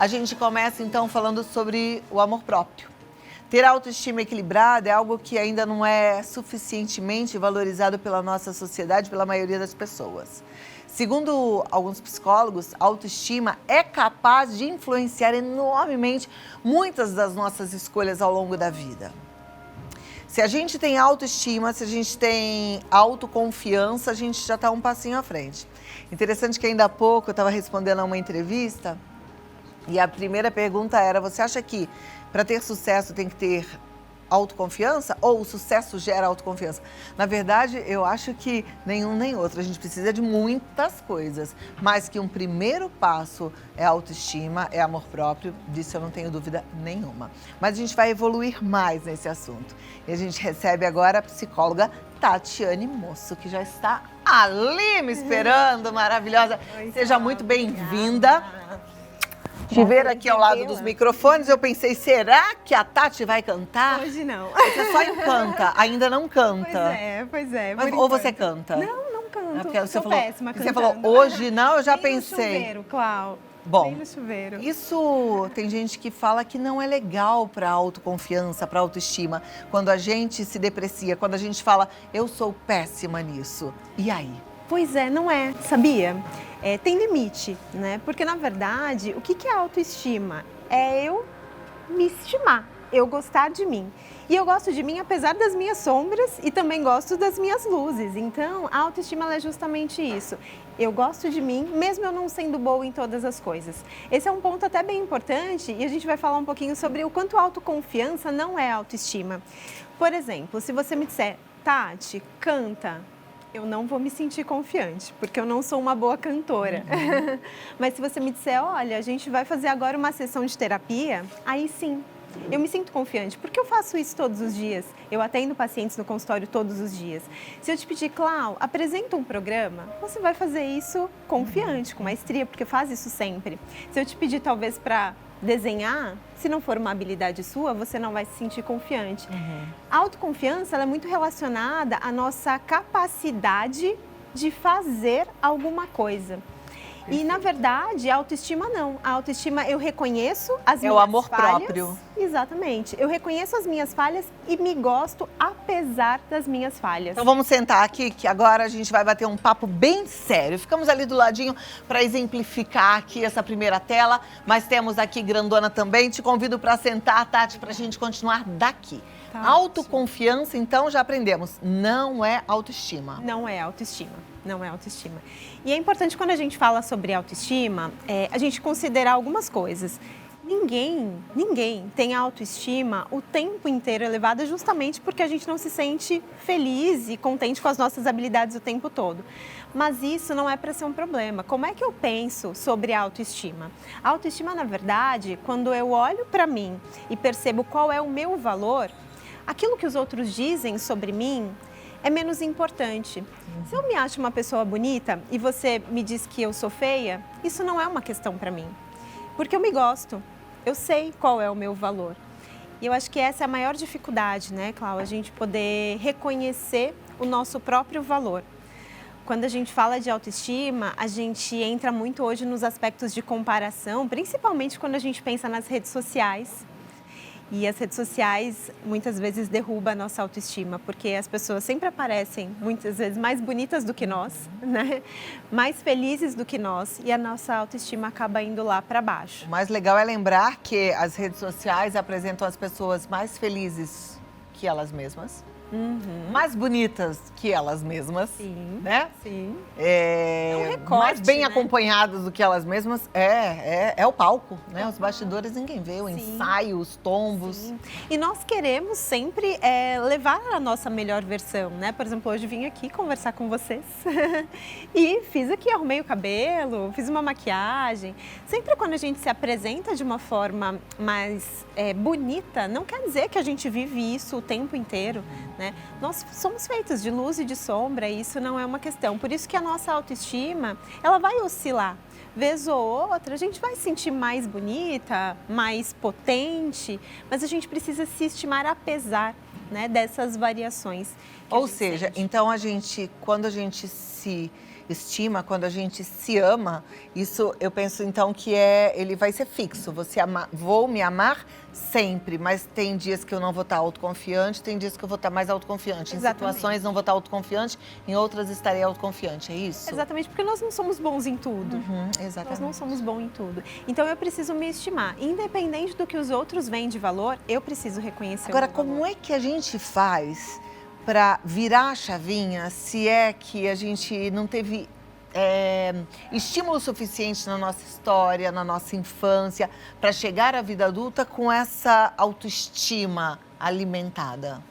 A gente começa então falando sobre o amor próprio. Ter autoestima equilibrada é algo que ainda não é suficientemente valorizado pela nossa sociedade, pela maioria das pessoas. Segundo alguns psicólogos, a autoestima é capaz de influenciar enormemente muitas das nossas escolhas ao longo da vida. Se a gente tem autoestima, se a gente tem autoconfiança, a gente já está um passinho à frente. Interessante que ainda há pouco eu estava respondendo a uma entrevista e a primeira pergunta era: você acha que para ter sucesso tem que ter autoconfiança ou o sucesso gera autoconfiança? Na verdade, eu acho que nenhum nem outro. A gente precisa de muitas coisas, mas que um primeiro passo é autoestima, é amor próprio, disso eu não tenho dúvida nenhuma. Mas a gente vai evoluir mais nesse assunto. E a gente recebe agora a psicóloga Tatiane Mosso, que já está ali me esperando, maravilhosa. Seja muito bem-vinda. Te ver aqui ao lado dos microfones, eu pensei, será que a Tati vai cantar? Hoje não. Você só encanta, ainda não canta. Pois é. Mas, ou você canta? Não canto. Porque Sou péssima cantando. Você falou, hoje não, eu já Bem pensei. no chuveiro, Clau. Bom, Bem no chuveiro. Isso tem gente que fala que não é legal para autoconfiança, para autoestima, quando a gente se deprecia, quando a gente fala, eu sou péssima nisso. E aí? Pois é, não é, sabia? Tem limite, né? Porque, na verdade, o que é autoestima? É eu me estimar, eu gostar de mim. E eu gosto de mim apesar das minhas sombras e também gosto das minhas luzes. Então, a autoestima ela é justamente isso. Eu gosto de mim, mesmo eu não sendo boa em todas as coisas. Esse é um ponto até bem importante e a gente vai falar um pouquinho sobre o quanto a autoconfiança não é autoestima. Por exemplo, se você me disser, Tati, canta, eu não vou me sentir confiante, porque eu não sou uma boa cantora. Mas se você me disser, olha, a gente vai fazer agora uma sessão de terapia, aí sim, eu me sinto confiante, porque eu faço isso todos os dias. Eu atendo pacientes no consultório todos os dias. Se eu te pedir, Clau, apresenta um programa, você vai fazer isso confiante, com maestria, porque faz isso sempre. Se eu te pedir, talvez, para desenhar, se não for uma habilidade sua, você não vai se sentir confiante. A autoconfiança ela é muito relacionada à nossa capacidade de fazer alguma coisa. E, na verdade, a autoestima não. A autoestima, eu reconheço as minhas falhas. É o amor próprio. Exatamente. Eu reconheço as minhas falhas e me gosto apesar das minhas falhas. Então vamos sentar aqui, que agora a gente vai bater um papo bem sério. Ficamos ali do ladinho para exemplificar aqui essa primeira tela, mas temos aqui grandona também. Te convido para sentar, Tati, para a gente continuar daqui. Tá. Autoconfiança, então, já aprendemos, não é autoestima. Não é autoestima, não é autoestima. E é importante quando a gente fala sobre autoestima, a gente considerar algumas coisas. Ninguém tem autoestima o tempo inteiro elevada justamente porque a gente não se sente feliz e contente com as nossas habilidades o tempo todo. Mas isso não é para ser um problema. Como é que eu penso sobre a autoestima? A autoestima, na verdade, quando eu olho para mim e percebo qual é o meu valor, aquilo que os outros dizem sobre mim é menos importante. Se eu me acho uma pessoa bonita e você me diz que eu sou feia, isso não é uma questão para mim. Porque eu me gosto, eu sei qual é o meu valor. E eu acho que essa é a maior dificuldade, né, Clau? A gente poder reconhecer o nosso próprio valor. Quando a gente fala de autoestima, a gente entra muito hoje nos aspectos de comparação, principalmente quando a gente pensa nas redes sociais. E as redes sociais muitas vezes derrubam a nossa autoestima, porque as pessoas sempre aparecem muitas vezes mais bonitas do que nós, né? Mais felizes do que nós, e a nossa autoestima acaba indo lá para baixo. O mais legal é lembrar que as redes sociais apresentam as pessoas mais felizes que elas mesmas. Mais bonitas que elas mesmas, sim, né? Sim. É um recorte, mais bem acompanhadas do que elas mesmas. É o palco, né? Os bastidores ninguém vê, o ensaio, os tombos. Sim. E nós queremos sempre levar a nossa melhor versão, né? Por exemplo, hoje vim aqui conversar com vocês e fiz aqui, arrumei o cabelo, fiz uma maquiagem. Sempre quando a gente se apresenta de uma forma mais bonita, não quer dizer que a gente vive isso o tempo inteiro. Né? Nós somos feitos de luz e de sombra, e isso não é uma questão. Por isso que a nossa autoestima, ela vai oscilar. Vez ou outra, a gente vai se sentir mais bonita, mais potente, mas a gente precisa se estimar apesar, né, dessas variações. Ou seja, então quando a gente se autoestima, quando a gente se ama, isso eu penso então que ele vai ser fixo. Vou me amar sempre, mas tem dias que eu não vou estar autoconfiante, tem dias que eu vou estar mais autoconfiante. Em situações não vou estar autoconfiante, em outras estarei autoconfiante, é isso? Exatamente, porque nós não somos bons em tudo. Exatamente. Nós não somos bons em tudo. Então eu preciso me estimar. Independente do que os outros veem de valor, eu preciso reconhecer Agora, o meu valor. como é que a gente faz para virar a chavinha se é que a gente não teve estímulo suficiente na nossa história, na nossa infância, para chegar à vida adulta com essa autoestima alimentada?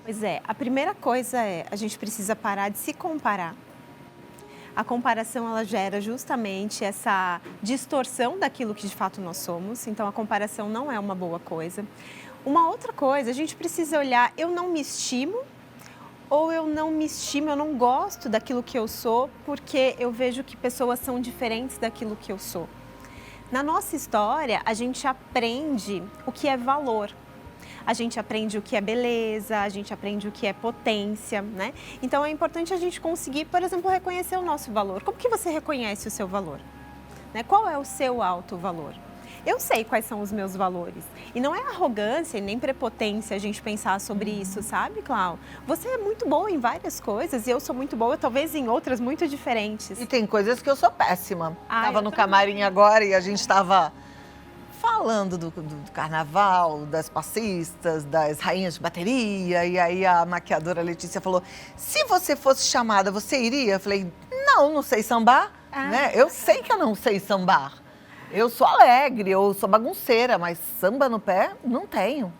Pois é, a primeira coisa a gente precisa parar de se comparar. A comparação, ela gera justamente essa distorção daquilo que de fato nós somos. Então, a comparação não é uma boa coisa. Uma outra coisa, a gente precisa olhar, eu não me estimo, ou eu não me estimo, eu não gosto daquilo que eu sou, porque eu vejo que pessoas são diferentes daquilo que eu sou. Na nossa história, a gente aprende o que é valor. A gente aprende o que é beleza, a gente aprende o que é potência, né? Então é importante a gente conseguir, por exemplo, reconhecer o nosso valor. Como que você reconhece o seu valor? Né? Qual é o seu alto valor? Eu sei quais são os meus valores. E não é arrogância e nem prepotência a gente pensar sobre isso, sabe, Clau? Você é muito boa em várias coisas e eu sou muito boa, talvez em outras muito diferentes. E tem coisas que eu sou péssima. Tava no também. camarim agora e a gente estava falando do carnaval, das passistas, das rainhas de bateria. E aí a maquiadora Letícia falou, se você fosse chamada, você iria? Eu falei, não sei sambar. Né? Eu sei que eu não sei sambar. Eu sou alegre, eu sou bagunceira, mas samba no pé não tenho.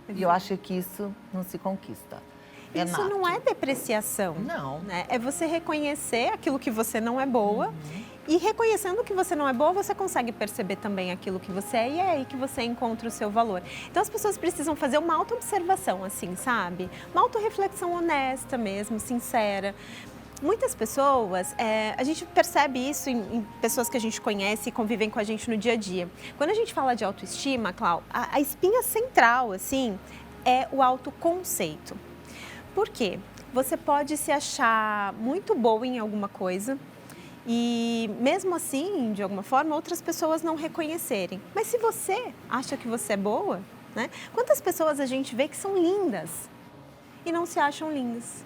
E eu acho que isso não se conquista. Isso não é depreciação. Não. Né? É você reconhecer aquilo que você não é boa. E reconhecendo que você não é boa, você consegue perceber também aquilo que você é. E é aí que você encontra o seu valor. Então as pessoas precisam fazer uma auto-observação, assim, sabe? Uma auto-reflexão honesta mesmo, sincera. Muitas pessoas, a gente percebe isso em pessoas que a gente conhece e convivem com a gente no dia a dia. Quando a gente fala de autoestima, Clau, a espinha central, assim, é o autoconceito. Por quê? Você pode se achar muito boa em alguma coisa e, mesmo assim, de alguma forma, outras pessoas não reconhecerem. Mas se você acha que você é boa, né? Quantas pessoas a gente vê que são lindas e não se acham lindas?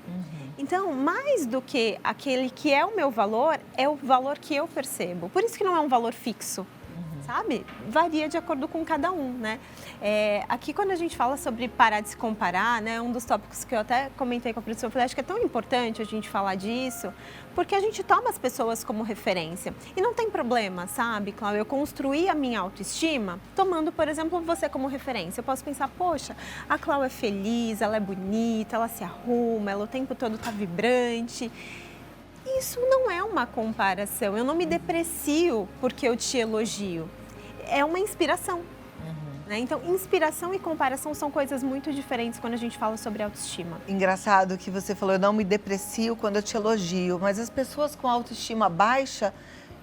Então, mais do que aquele que é o meu valor, é o valor que eu percebo. Por isso que não é um valor fixo, sabe? Varia de acordo com cada um, né? Aqui, quando a gente fala sobre parar de se comparar, né? Um dos tópicos que eu até comentei com a produção, eu falei, acho que é tão importante a gente falar disso, porque a gente toma as pessoas como referência. E não tem problema, sabe, Cláudia? Eu construí a minha autoestima tomando, por exemplo, você como referência. Eu posso pensar, poxa, a Cláudia é feliz, ela é bonita, ela se arruma, ela o tempo todo tá vibrante. Isso não é uma comparação, eu não me deprecio porque eu te elogio. É uma inspiração. Né? Então, inspiração e comparação são coisas muito diferentes quando a gente fala sobre autoestima. Engraçado que você falou, eu não me deprecio quando eu te elogio, mas as pessoas com autoestima baixa,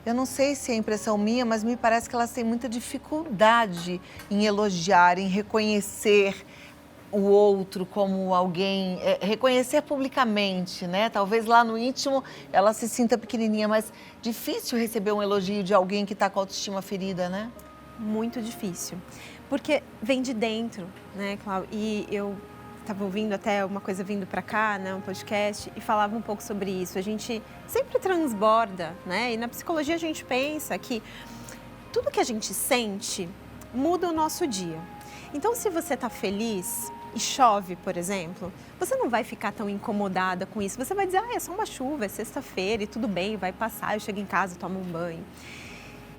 eu não sei se é impressão minha, mas me parece que elas têm muita dificuldade em elogiar, em reconhecer o outro como alguém, reconhecer publicamente, né? Talvez lá no íntimo ela se sinta pequenininha, mas difícil receber um elogio de alguém que está com a autoestima ferida, né? Muito difícil, porque vem de dentro, né, Cláudia? E eu estava ouvindo até uma coisa vindo para cá, né, um podcast, e falava um pouco sobre isso. A gente sempre transborda, né? E na psicologia a gente pensa que tudo que a gente sente muda o nosso dia. Então, se você está feliz e chove, por exemplo, você não vai ficar tão incomodada com isso. Você vai dizer, é só uma chuva, é sexta-feira e tudo bem, vai passar, eu chego em casa, tomo um banho.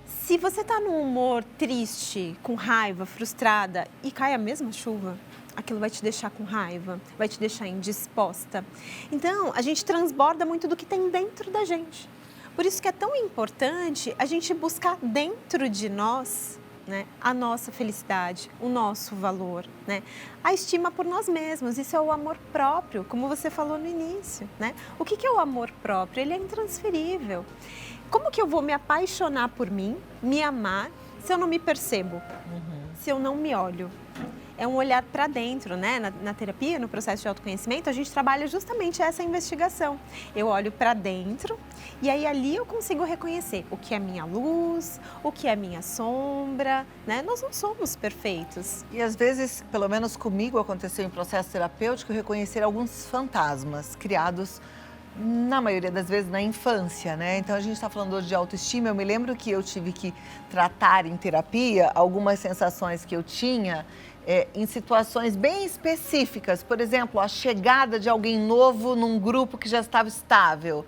Se você está num humor triste, com raiva, frustrada e cai a mesma chuva, aquilo vai te deixar com raiva, vai te deixar indisposta. Então, a gente transborda muito do que tem dentro da gente. Por isso que é tão importante a gente buscar dentro de nós, né, a nossa felicidade, o nosso valor, né? A estima por nós mesmos, isso é o amor próprio, como você falou no início, né? O que é o amor próprio? Ele é intransferível. Como que eu vou me apaixonar por mim, me amar, se eu não me percebo, se eu não me olho? é um olhar para dentro, né? Na terapia, no processo de autoconhecimento, a gente trabalha justamente essa investigação. Eu olho para dentro e aí ali eu consigo reconhecer o que é minha luz, o que é minha sombra, né? Nós não somos perfeitos. E às vezes, pelo menos comigo, aconteceu em processo terapêutico reconhecer alguns fantasmas criados, na maioria das vezes, na infância, né? Então a gente está falando hoje de autoestima. Eu me lembro que eu tive que tratar em terapia algumas sensações que eu tinha em situações bem específicas. Por exemplo, a chegada de alguém novo num grupo que já estava estável.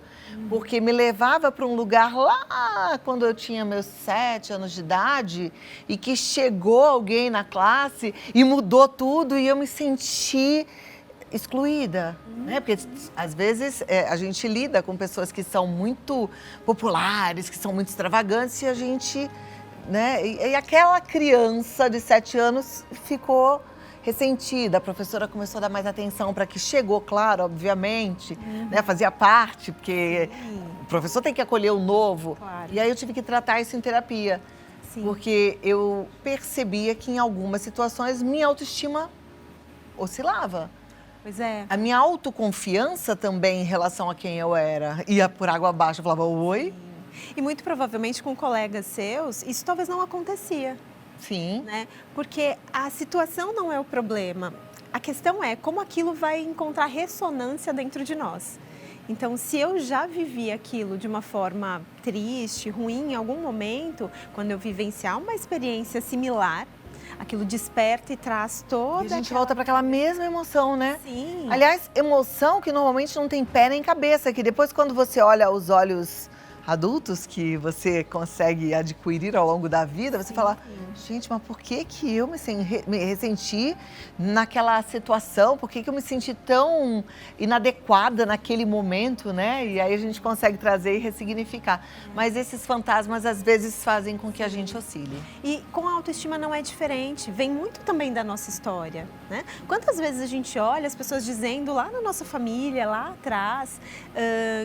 Porque me levava para um lugar lá quando eu tinha meus 7 anos de idade e que chegou alguém na classe e mudou tudo e eu me senti excluída, né? Porque às vezes a gente lida com pessoas que são muito populares, que são muito extravagantes e a gente, né? E aquela criança de 7 anos ficou ressentida. A professora começou a dar mais atenção para que chegou, claro, obviamente, né? Fazia parte, porque o professor tem que acolher o novo. Claro. E aí eu tive que tratar isso em terapia, porque eu percebia que em algumas situações minha autoestima oscilava. Pois é. A minha autoconfiança também em relação a quem eu era ia por água abaixo. Eu falava, oi? E muito provavelmente com colegas seus, isso talvez não acontecia. Sim. Né? Porque a situação não é o problema. A questão é como aquilo vai encontrar ressonância dentro de nós. Então, se eu já vivi aquilo de uma forma triste, ruim em algum momento, quando eu vivenciar uma experiência similar, aquilo desperta e traz toda. E a gente volta para aquela mesma emoção, né? Sim. Aliás, emoção que normalmente não tem pé nem cabeça, que depois quando você olha os olhos adultos que você consegue adquirir ao longo da vida, você fala, gente, mas por que eu me ressenti naquela situação? Por que eu me senti tão inadequada naquele momento, né? E aí a gente consegue trazer e ressignificar. Mas esses fantasmas às vezes fazem com que a gente oscile. E com a autoestima não é diferente, vem muito também da nossa história, né? Quantas vezes a gente olha as pessoas dizendo lá na nossa família, lá atrás,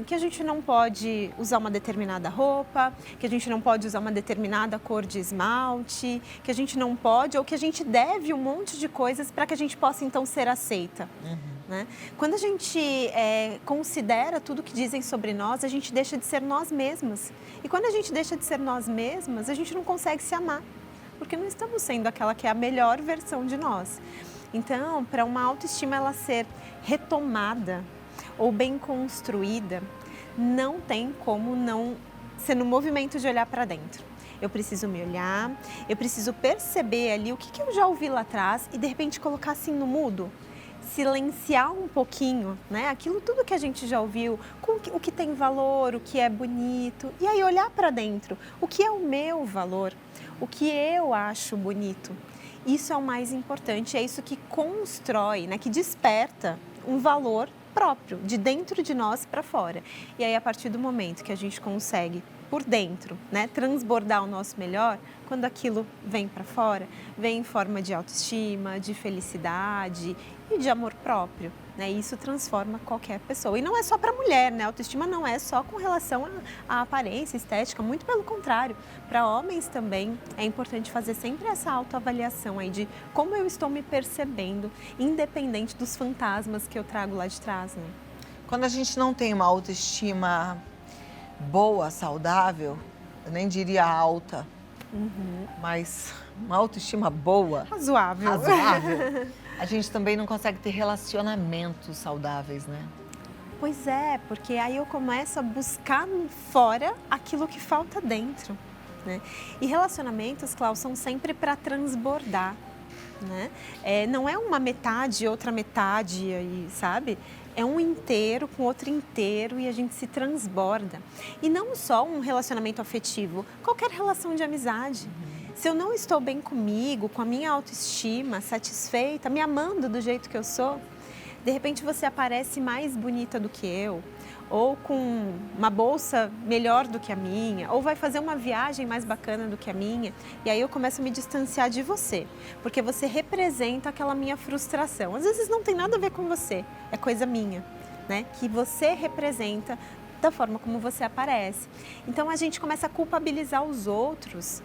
que a gente não pode usar uma determinada roupa, que a gente não pode usar uma determinada cor de esmalte, que a gente não pode ou que a gente deve um monte de coisas para que a gente possa então ser aceita. Né? Quando a gente considera tudo que dizem sobre nós, a gente deixa de ser nós mesmas. E quando a gente deixa de ser nós mesmas, a gente não consegue se amar, porque não estamos sendo aquela que é a melhor versão de nós. Então, para uma autoestima ela ser retomada ou bem construída, não tem como não ser no movimento de olhar para dentro. Eu preciso me olhar, eu preciso perceber ali o que eu já ouvi lá atrás e de repente colocar assim no mudo, silenciar um pouquinho, né? Aquilo tudo que a gente já ouviu, o que tem valor, o que é bonito, e aí olhar para dentro, o que é o meu valor, o que eu acho bonito. Isso é o mais importante, é isso que constrói, né? Que desperta um valor próprio, de dentro de nós para fora. E aí, a partir do momento que a gente consegue, por dentro, né, transbordar o nosso melhor, quando aquilo vem para fora, vem em forma de autoestima, de felicidade e de amor próprio. Né? Isso transforma qualquer pessoa. E não é só para mulher, né? A autoestima não é só com relação à aparência estética, muito pelo contrário. Para homens também é importante fazer sempre essa autoavaliação aí de como eu estou me percebendo, independente dos fantasmas que eu trago lá de trás. Né? Quando a gente não tem uma autoestima boa, saudável, eu nem diria alta, mas uma autoestima boa, razoável, a gente também não consegue ter relacionamentos saudáveis, né? Pois é, porque aí eu começo a buscar fora aquilo que falta dentro, né? E relacionamentos, Cláudio, são sempre para transbordar, né? Não é uma metade, outra metade, aí, sabe? É um inteiro com outro inteiro e a gente se transborda. E não só um relacionamento afetivo, qualquer relação de amizade. Se eu não estou bem comigo, com a minha autoestima satisfeita, me amando do jeito que eu sou, de repente você aparece mais bonita do que eu, ou com uma bolsa melhor do que a minha, ou vai fazer uma viagem mais bacana do que a minha, e aí eu começo a me distanciar de você, porque você representa aquela minha frustração. Às vezes não tem nada a ver com você, é coisa minha, né? Que você representa da forma como você aparece. Então a gente começa a culpabilizar os outros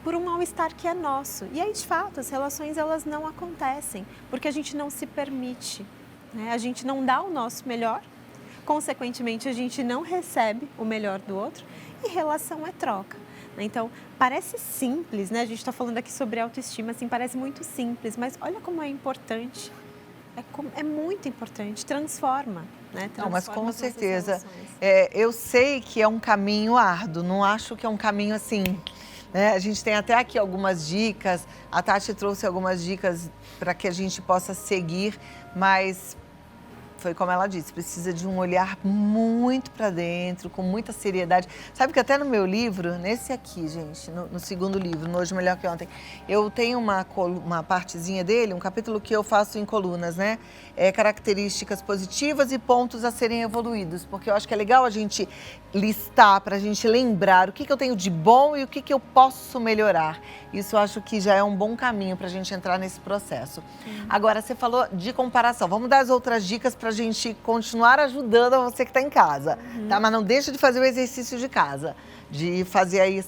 por um mal-estar que é nosso. E aí, de fato, as relações elas não acontecem, porque a gente não se permite, né? A gente não dá o nosso melhor, consequentemente, a gente não recebe o melhor do outro, e relação é troca. Então, parece simples, né? A gente está falando aqui sobre autoestima, assim, parece muito simples, mas olha como é importante. É muito importante, transforma, né? Não, mas Transforma com as nossas certeza. relações. Eu sei que é um caminho árduo, não acho que é um caminho assim, né? A gente tem até aqui algumas dicas, a Tati trouxe algumas dicas para que a gente possa seguir, mas foi como ela disse, precisa de um olhar muito para dentro, com muita seriedade. Sabe que até no meu livro, nesse aqui, gente, no segundo livro, no Hoje Melhor que Ontem, eu tenho uma partezinha dele, um capítulo que eu faço em colunas, né? Características positivas e pontos a serem evoluídos, porque eu acho que é legal a gente listar, para a gente lembrar o que eu tenho de bom e o que eu posso melhorar. Isso eu acho que já é um bom caminho para a gente entrar nesse processo. Agora, você falou de comparação. Vamos dar as outras dicas para a gente continuar ajudando a você que está em casa, tá? Mas não deixa de fazer o exercício de casa, de fazer aí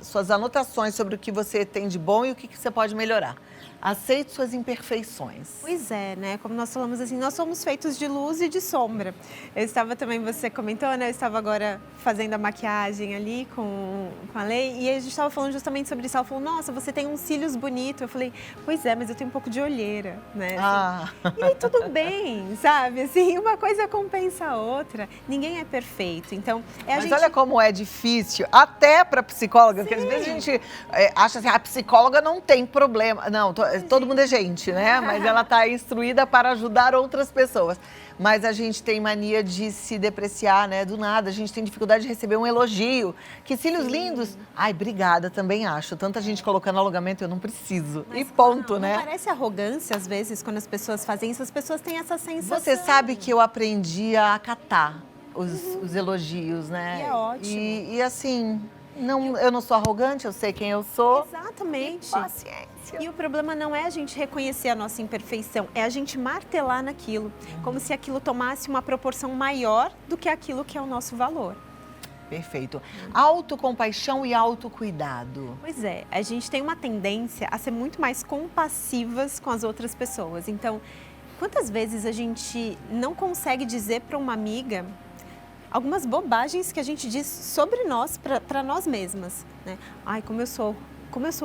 suas anotações sobre o que você tem de bom e o que você pode melhorar. Aceite suas imperfeições. Pois é, né? Como nós falamos assim, nós somos feitos de luz e de sombra. Eu estava também, você comentou, né? Eu estava agora fazendo a maquiagem ali com a Lei e a gente estava falando justamente sobre isso. Ela falou, nossa, você tem uns cílios bonitos. Eu falei, pois é, mas eu tenho um pouco de olheira, né? Assim. E aí tudo bem, sabe? Assim, uma coisa compensa a outra. Ninguém é perfeito. Então, Mas olha como é difícil, até para psicóloga, Sim. porque às vezes a gente acha assim, a psicóloga não tem problema. Não, todo mundo é gente, né? Mas ela está instruída para ajudar outras pessoas. Mas a gente tem mania de se depreciar, né? Do nada, a gente tem dificuldade de receber um elogio. Que cílios lindos. Ai, obrigada, também acho. Tanta gente colocando alongamento, eu não preciso. Mas, e ponto, não, né? Não parece arrogância, às vezes, quando as pessoas fazem isso, as pessoas têm essa sensação. Você sabe que eu aprendi a acatar os elogios, né? E é ótimo. E assim, eu não sou arrogante, eu sei quem eu sou. Exatamente. E paciência. E o problema não é a gente reconhecer a nossa imperfeição, é a gente martelar naquilo, como se aquilo tomasse uma proporção maior do que aquilo que é o nosso valor. Perfeito. Autocompaixão e autocuidado. Pois é, a gente tem uma tendência a ser muito mais compassivas com as outras pessoas. Então, quantas vezes a gente não consegue dizer para uma amiga algumas bobagens que a gente diz sobre nós, para nós mesmas, né? Ai, como eu sou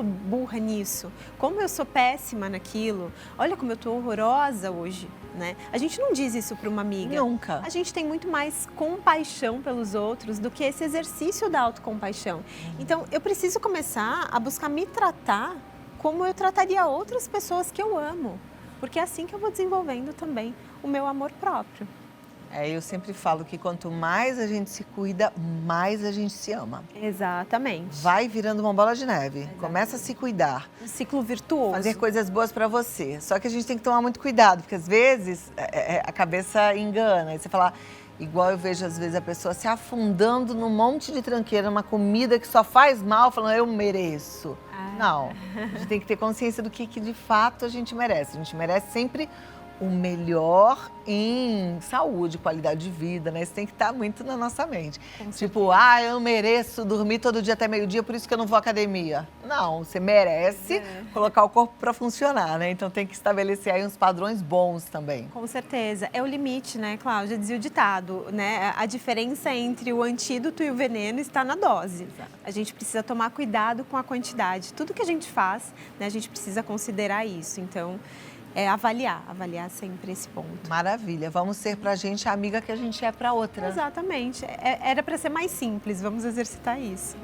burra nisso, como eu sou péssima naquilo, olha como eu tô horrorosa hoje, né? A gente não diz isso para uma amiga. Nunca. A gente tem muito mais compaixão pelos outros do que esse exercício da autocompaixão. Então, eu preciso começar a buscar me tratar como eu trataria outras pessoas que eu amo, porque é assim que eu vou desenvolvendo também o meu amor próprio. Eu sempre falo que quanto mais a gente se cuida, mais a gente se ama. Exatamente. Vai virando uma bola de neve. Exatamente. Começa a se cuidar. Um ciclo virtuoso. Fazer coisas boas pra você. Só que a gente tem que tomar muito cuidado, porque às vezes a cabeça engana. Aí você fala, igual eu vejo às vezes a pessoa se afundando num monte de tranqueira, numa comida que só faz mal, falando, eu mereço. Não, a gente tem que ter consciência do que de fato a gente merece. A gente merece sempre o melhor em saúde, qualidade de vida, né? Isso tem que estar muito na nossa mente. Tipo, eu mereço dormir todo dia até meio-dia, por isso que eu não vou à academia. Não, você merece colocar o corpo para funcionar, né? Então tem que estabelecer aí uns padrões bons também. Com certeza. É o limite, né, Cláudia? Dizia o ditado, né? A diferença entre o antídoto e o veneno está na dose. Exato. A gente precisa tomar cuidado com a quantidade. Tudo que a gente faz, né, a gente precisa considerar isso. Então, avaliar sempre esse ponto. Maravilha. Vamos ser pra gente a amiga que a gente é pra outra. Exatamente. Era para ser mais simples, vamos exercitar isso.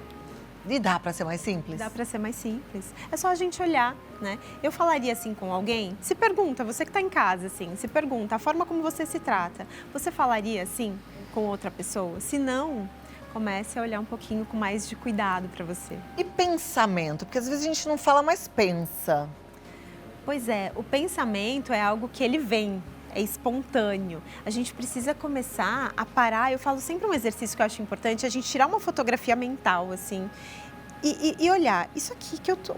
E dá pra ser mais simples? Dá pra ser mais simples. É só a gente olhar, né? Eu falaria assim com alguém, se pergunta, você que tá em casa, assim, se pergunta a forma como você se trata. Você falaria assim com outra pessoa? Se não, comece a olhar um pouquinho com mais de cuidado pra você. E pensamento? Porque às vezes a gente não fala, mas pensa. Pois é, o pensamento é algo que ele vem, é espontâneo. A gente precisa começar a parar, eu falo sempre um exercício que eu acho importante, a gente tirar uma fotografia mental, assim, e olhar, isso aqui que eu tô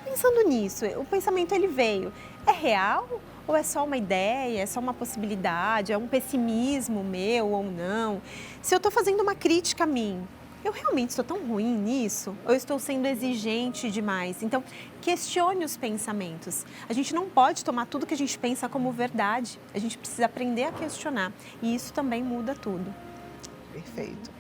pensando nisso, o pensamento ele veio, é real ou é só uma ideia, é só uma possibilidade, é um pessimismo meu ou não? Se eu tô fazendo uma crítica a mim, eu realmente sou tão ruim nisso? Ou eu estou sendo exigente demais? Então, questione os pensamentos. A gente não pode tomar tudo que a gente pensa como verdade. A gente precisa aprender a questionar. E isso também muda tudo. Perfeito.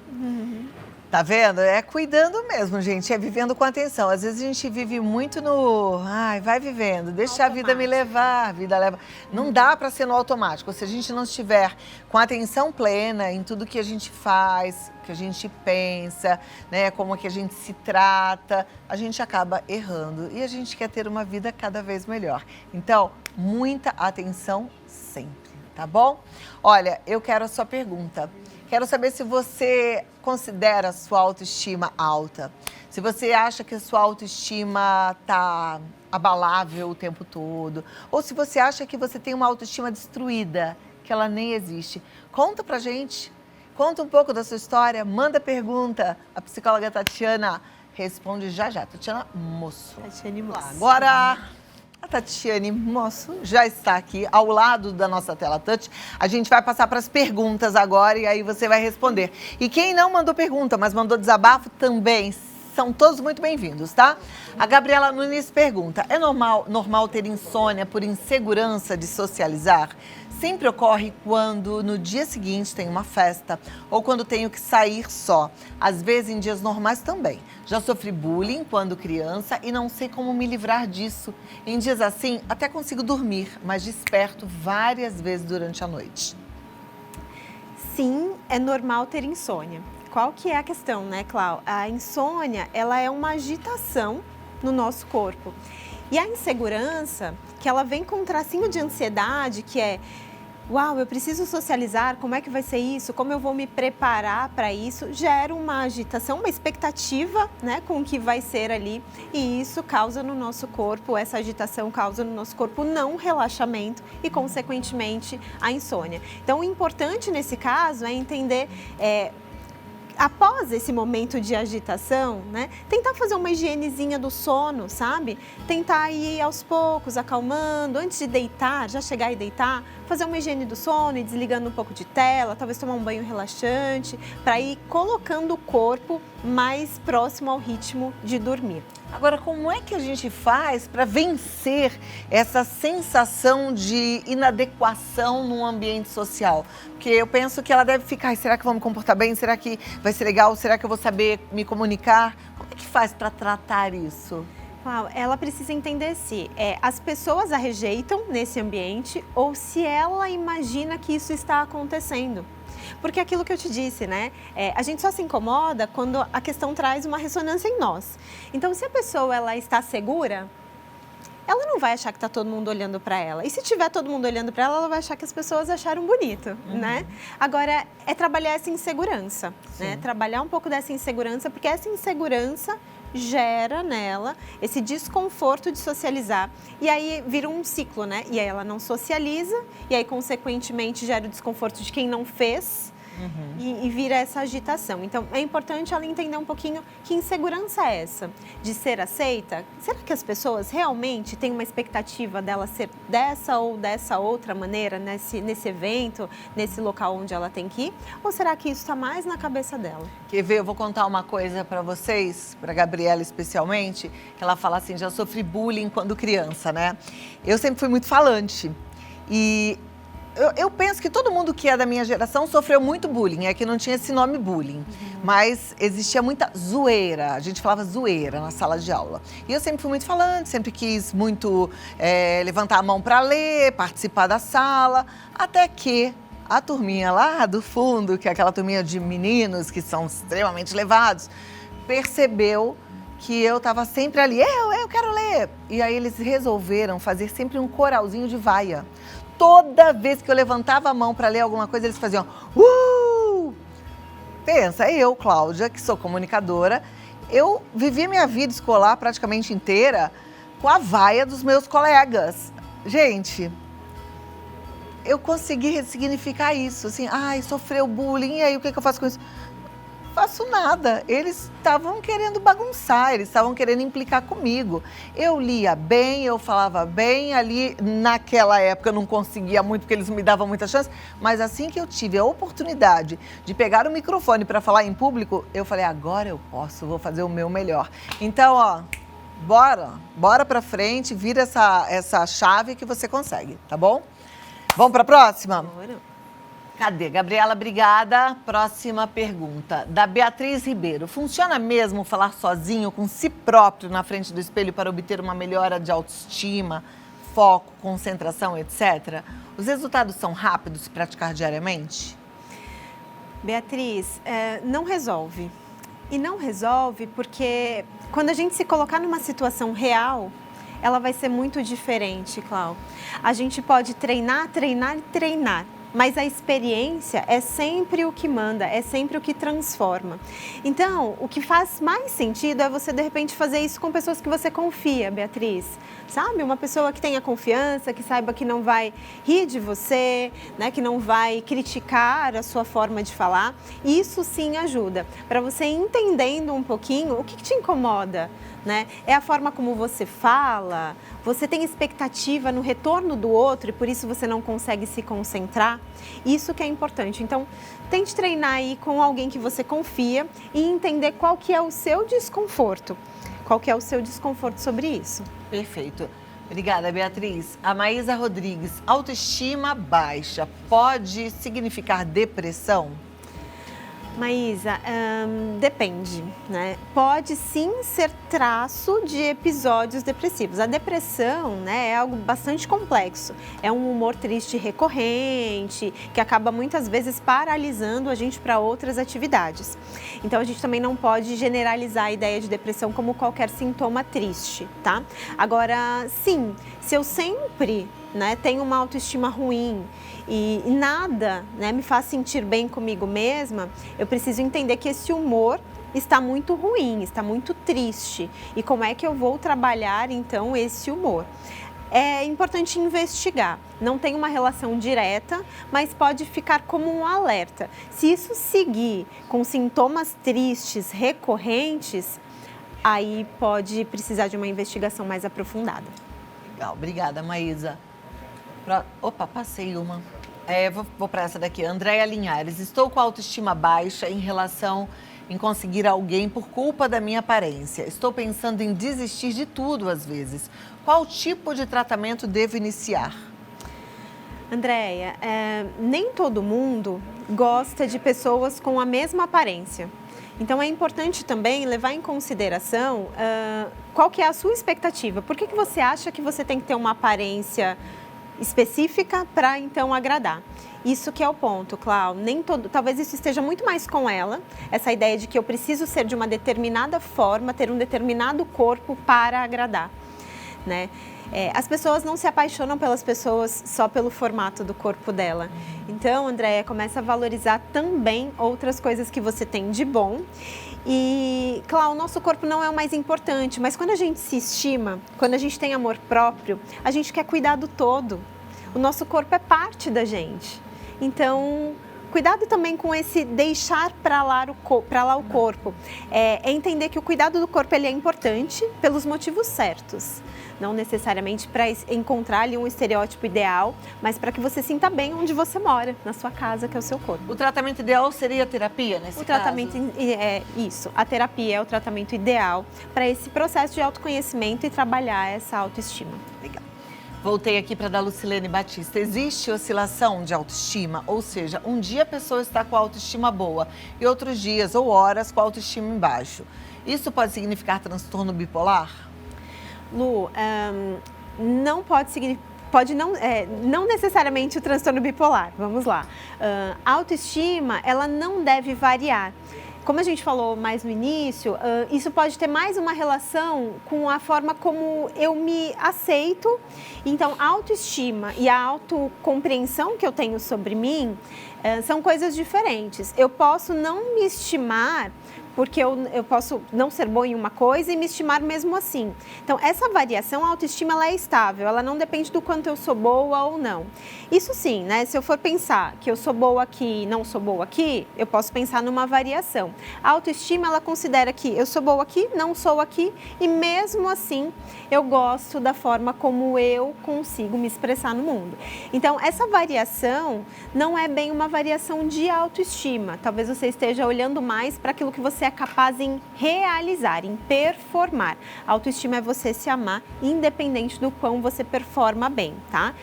Tá vendo? É cuidando mesmo, gente. É vivendo com atenção. Às vezes a gente vive muito no... Ai, vai vivendo. Deixa a vida me levar. A vida leva... Não dá para ser no automático. Se a gente não estiver com atenção plena em tudo que a gente faz, que a gente pensa, né? Como que a gente se trata, a gente acaba errando. E a gente quer ter uma vida cada vez melhor. Então, muita atenção sempre, tá bom? Olha, eu quero a sua pergunta. Quero saber se você considera a sua autoestima alta. Se você acha que a sua autoestima está abalável o tempo todo. Ou se você acha que você tem uma autoestima destruída, que ela nem existe. Conta pra gente. Conta um pouco da sua história. Manda pergunta. A psicóloga Tatiana responde já já. Tatiana Mosso. Tatiane Mosso. Agora... A Tatiane Mosso já está aqui ao lado da nossa tela touch. A gente vai passar para as perguntas agora e aí você vai responder. E quem não mandou pergunta, mas mandou desabafo também, são todos muito bem-vindos, tá? A Gabriela Nunes pergunta, é normal ter insônia por insegurança de socializar? Sempre ocorre quando no dia seguinte tem uma festa ou quando tenho que sair só. Às vezes em dias normais também. Já sofri bullying quando criança e não sei como me livrar disso. Em dias assim, até consigo dormir, mas desperto várias vezes durante a noite. Sim, é normal ter insônia. Qual que é a questão, né, Clau? A insônia, ela é uma agitação no nosso corpo. E a insegurança, que ela vem com um tracinho de ansiedade, que é... Uau, eu preciso socializar, como é que vai ser isso? Como eu vou me preparar para isso? Gera uma agitação, uma expectativa, né, com o que vai ser ali. E isso causa no nosso corpo, essa agitação causa no nosso corpo não relaxamento e, consequentemente, a insônia. Então, o importante nesse caso é entender... após esse momento de agitação, né, tentar fazer uma higienezinha do sono, sabe? Tentar ir aos poucos, acalmando, antes de deitar, já chegar e deitar, fazer uma higiene do sono e desligando um pouco de tela, talvez tomar um banho relaxante, para ir colocando o corpo mais próximo ao ritmo de dormir. Agora, como é que a gente faz para vencer essa sensação de inadequação num ambiente social? Porque eu penso que ela deve ficar, será que eu vou me comportar bem? Será que vai ser legal? Será que eu vou saber me comunicar? Como é que faz para tratar isso? Ela precisa entender se as pessoas a rejeitam nesse ambiente ou se ela imagina que isso está acontecendo. Porque aquilo que eu te disse, né? A gente só se incomoda quando a questão traz uma ressonância em nós. Então, se a pessoa ela está segura, ela não vai achar que está todo mundo olhando para ela. E se tiver todo mundo olhando para ela, ela vai achar que as pessoas acharam bonito, né? Agora, é trabalhar essa insegurança, né? Trabalhar um pouco dessa insegurança, porque essa insegurança gera nela esse desconforto de socializar. E aí vira um ciclo, né? E aí ela não socializa, e aí, consequentemente, gera o desconforto de quem não fez. E vira essa agitação. Então, é importante ela entender um pouquinho que insegurança é essa, de ser aceita. Será que as pessoas realmente têm uma expectativa dela ser dessa ou dessa outra maneira, nesse evento, nesse local onde ela tem que ir? Ou será que isso está mais na cabeça dela? Quer ver? Eu vou contar uma coisa para vocês, para Gabriela especialmente, que ela fala assim, já sofri bullying quando criança, né? Eu sempre fui muito falante e... Eu penso que todo mundo que é da minha geração sofreu muito bullying, é que não tinha esse nome bullying, mas existia muita zoeira, a gente falava zoeira na sala de aula. E eu sempre fui muito falante, sempre quis muito levantar a mão para ler, participar da sala, até que a turminha lá do fundo, que é aquela turminha de meninos que são extremamente levados, percebeu que eu estava sempre ali, eu quero ler. E aí eles resolveram fazer sempre um coralzinho de vaia. Toda vez que eu levantava a mão para ler alguma coisa, eles faziam Pensa, eu, Cláudia, que sou comunicadora, eu vivi minha vida escolar praticamente inteira com a vaia dos meus colegas. Gente, eu consegui ressignificar isso, assim, sofreu bullying, e aí o que eu faço com isso? faço nada. Eles estavam querendo bagunçar, eles estavam querendo implicar comigo. Eu lia bem, eu falava bem, ali naquela época eu não conseguia muito porque eles me davam muita chance, mas assim que eu tive a oportunidade de pegar o microfone para falar em público, eu falei, agora eu posso, vou fazer o meu melhor. Então, ó, bora pra frente, vira essa chave que você consegue, tá bom? Vamos pra próxima? Bora. Cadê? Gabriela, obrigada. Próxima pergunta, da Beatriz Ribeiro. Funciona mesmo falar sozinho, com si próprio, na frente do espelho para obter uma melhora de autoestima, foco, concentração, etc? Os resultados são rápidos se praticar diariamente? Beatriz, não resolve. E não resolve porque quando a gente se colocar numa situação real, ela vai ser muito diferente, Clau. A gente pode treinar, mas a experiência é sempre o que manda, é sempre o que transforma. Então, o que faz mais sentido é você, de repente, fazer isso com pessoas que você confia, Beatriz. Sabe? Uma pessoa que tenha confiança, que saiba que não vai rir de você, né? Que não vai criticar a sua forma de falar. Isso sim ajuda. Para você ir entendendo um pouquinho o que te incomoda, né? É a forma como você fala, você tem expectativa no retorno do outro e por isso você não consegue se concentrar. Isso que é importante. Então, tente treinar aí com alguém que você confia e entender qual que é o seu desconforto. Qual que é o seu desconforto sobre isso? Perfeito. Obrigada, Beatriz. A Maísa Rodrigues, autoestima baixa pode significar depressão? Maísa, depende, né? Pode sim ser traço de episódios depressivos. A depressão, né, é algo bastante complexo. É um humor triste recorrente, que acaba muitas vezes paralisando a gente para outras atividades. Então a gente também não pode generalizar a ideia de depressão como qualquer sintoma triste, tá? Agora, sim, se eu sempre, né, tenho uma autoestima ruim e nada, né, me faz sentir bem comigo mesma, eu preciso entender que esse humor está muito ruim, está muito triste. E como é que eu vou trabalhar, então, esse humor? É importante investigar. Não tem uma relação direta, mas pode ficar como um alerta. Se isso seguir com sintomas tristes recorrentes, aí pode precisar de uma investigação mais aprofundada. Legal, obrigada, Maísa. Opa, passei uma. Vou para essa daqui. Andréia Linhares, estou com a autoestima baixa em relação em conseguir alguém por culpa da minha aparência. Estou pensando em desistir de tudo às vezes. Qual tipo de tratamento devo iniciar? Andréia, nem todo mundo gosta de pessoas com a mesma aparência. Então, é importante também levar em consideração qual que é a sua expectativa. Por que você acha que você tem que ter uma aparência específica para então agradar? Isso que é o ponto, Clau. Talvez isso esteja muito mais com ela, essa ideia de que eu preciso ser de uma determinada forma, ter um determinado corpo para agradar, né? As pessoas não se apaixonam pelas pessoas só pelo formato do corpo dela. Então, Andréia, começa a valorizar também outras coisas que você tem de bom. E, claro, o nosso corpo não é o mais importante, mas quando a gente se estima, quando a gente tem amor próprio, a gente quer cuidar do todo. O nosso corpo é parte da gente. Então, cuidado também com esse deixar para lá o corpo. É entender que o cuidado do corpo ele é importante pelos motivos certos. Não necessariamente para encontrar ali um estereótipo ideal, mas para que você sinta bem onde você mora, na sua casa, que é o seu corpo. O tratamento ideal seria a terapia, nesse caso? O tratamento é isso. A terapia é o tratamento ideal para esse processo de autoconhecimento e trabalhar essa autoestima. Legal. Voltei aqui para da Lucilene Batista. Existe oscilação de autoestima? Ou seja, um dia a pessoa está com a autoestima boa e outros dias ou horas com a autoestima embaixo. Isso pode significar transtorno bipolar? Lu, não pode significar. Não necessariamente o transtorno bipolar, vamos lá. A autoestima, ela não deve variar. Como a gente falou mais no início, isso pode ter mais uma relação com a forma como eu me aceito. Então, a autoestima e a autocompreensão que eu tenho sobre mim são coisas diferentes. Eu posso não me estimar porque eu posso não ser boa em uma coisa e me estimar mesmo assim. Então, essa variação, a autoestima, ela é estável, ela não depende do quanto eu sou boa ou não. Isso sim, né? Se eu for pensar que eu sou boa aqui e não sou boa aqui, eu posso pensar numa variação. A autoestima, ela considera que eu sou boa aqui, não sou aqui, e mesmo assim eu gosto da forma como eu consigo me expressar no mundo. Então, essa variação não é bem uma variação de autoestima. Talvez você esteja olhando mais para aquilo que você é capaz em realizar, em performar. A autoestima é você se amar, independente do quão você performa bem, tá?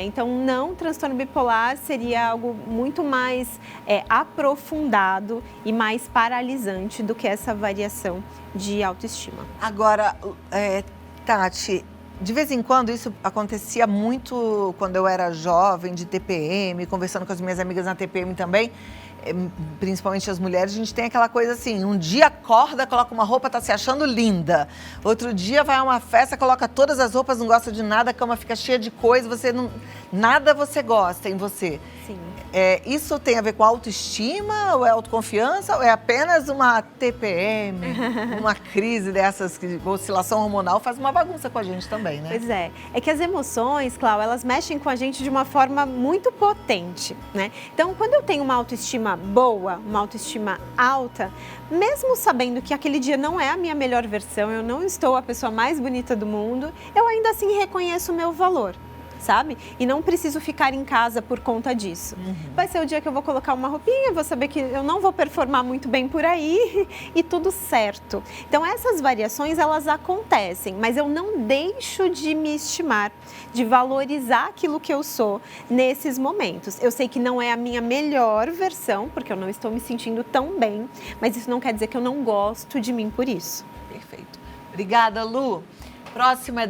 Então, não, transtorno bipolar seria algo muito mais aprofundado e mais paralisante do que essa variação de autoestima. Agora, Tati, de vez em quando isso acontecia muito quando eu era jovem, de TPM, conversando com as minhas amigas na TPM também, principalmente as mulheres, a gente tem aquela coisa assim, um dia acorda, coloca uma roupa, tá se achando linda. Outro dia vai a uma festa, coloca todas as roupas, não gosta de nada, a cama fica cheia de coisa, nada você gosta em você. Sim. Isso tem a ver com autoestima, ou é autoconfiança, ou é apenas uma TPM, uma crise dessas, que oscilação hormonal faz uma bagunça com a gente também, né? Pois é. É que as emoções, Clau, elas mexem com a gente de uma forma muito potente, né? Então, quando eu tenho uma autoestima boa, uma autoestima alta, mesmo sabendo que aquele dia não é a minha melhor versão, eu não estou a pessoa mais bonita do mundo, eu ainda assim reconheço o meu valor, sabe? E não preciso ficar em casa por conta disso. Vai ser o dia que eu vou colocar uma roupinha, vou saber que eu não vou performar muito bem por aí e tudo certo. Então, essas variações, elas acontecem, mas eu não deixo de me estimar, de valorizar aquilo que eu sou nesses momentos. Eu sei que não é a minha melhor versão, porque eu não estou me sentindo tão bem, mas isso não quer dizer que eu não gosto de mim por isso. Perfeito. Obrigada, Lu. Próxima é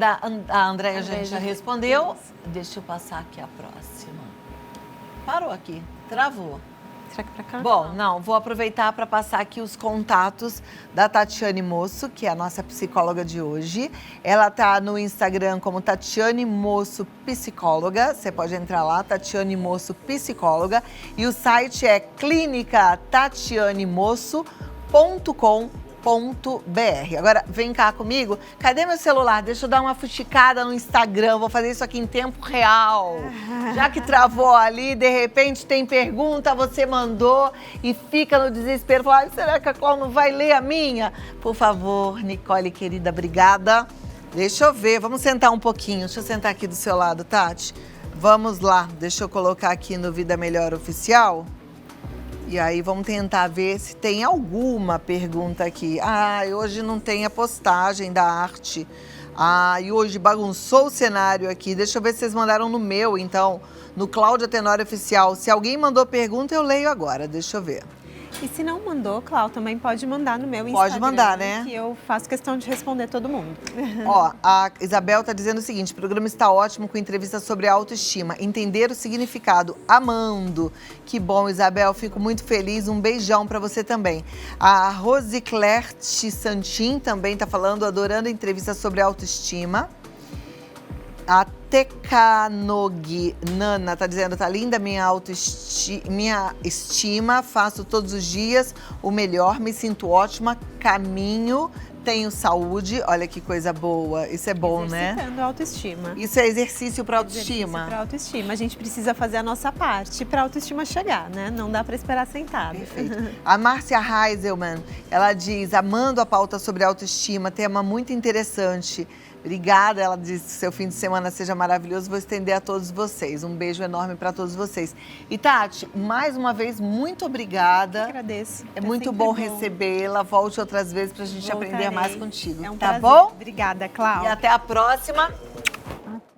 a Andréia, a gente já respondeu. Deixa eu passar aqui a próxima. Parou aqui, travou. Será que é pra cá? Bom, não, vou aproveitar para passar aqui os contatos da Tatiane Moço, que é a nossa psicóloga de hoje. Ela tá no Instagram como Tatiane Moço Psicóloga. Você pode entrar lá, Tatiane Moço Psicóloga. E o site é clinicatatianemoço.com.br. Agora, vem cá comigo. Cadê meu celular? Deixa eu dar uma fuxicada no Instagram. Vou fazer isso aqui em tempo real. Já que travou ali, de repente tem pergunta, você mandou e fica no desespero. Fala, será que a Clau não vai ler a minha? Por favor, Nicole, querida, obrigada. Deixa eu ver, vamos sentar um pouquinho. Deixa eu sentar aqui do seu lado, Tati. Vamos lá, deixa eu colocar aqui no Vida Melhor Oficial. E aí vamos tentar ver se tem alguma pergunta aqui. Hoje não tem a postagem da arte. E hoje bagunçou o cenário aqui. Deixa eu ver se vocês mandaram no meu, então, no Cláudia Tenório Oficial. Se alguém mandou pergunta, eu leio agora. Deixa eu ver. E se não mandou, Clau, também pode mandar no meu Instagram. Pode mandar, né? Que eu faço questão de responder todo mundo. Ó, a Isabel tá dizendo o seguinte, o programa está ótimo com entrevista sobre autoestima. Entender o significado, amando. Que bom, Isabel, fico muito feliz. Um beijão pra você também. A Rosiclerte Santin também tá falando, adorando a entrevista sobre autoestima. A Tecanogi Nana tá dizendo, tá linda minha estima, faço todos os dias o melhor, me sinto ótima, caminho, tenho saúde, olha que coisa boa, isso é bom, né? Exercitando a autoestima. Isso é exercício para autoestima. Exercício para autoestima, a gente precisa fazer a nossa parte para a autoestima chegar, né? Não dá para esperar sentado. Perfeito. A Márcia Heiselman, ela diz, amando a pauta sobre autoestima, tema muito interessante. Obrigada, ela disse que seu fim de semana seja maravilhoso, vou estender a todos vocês. Um beijo enorme para todos vocês. E Tati, mais uma vez, muito obrigada. Eu agradeço. É muito bom recebê-la. Volte outras vezes para a gente aprender mais contigo. É um tá prazer. bom? Obrigada, Cláudia. E até a próxima.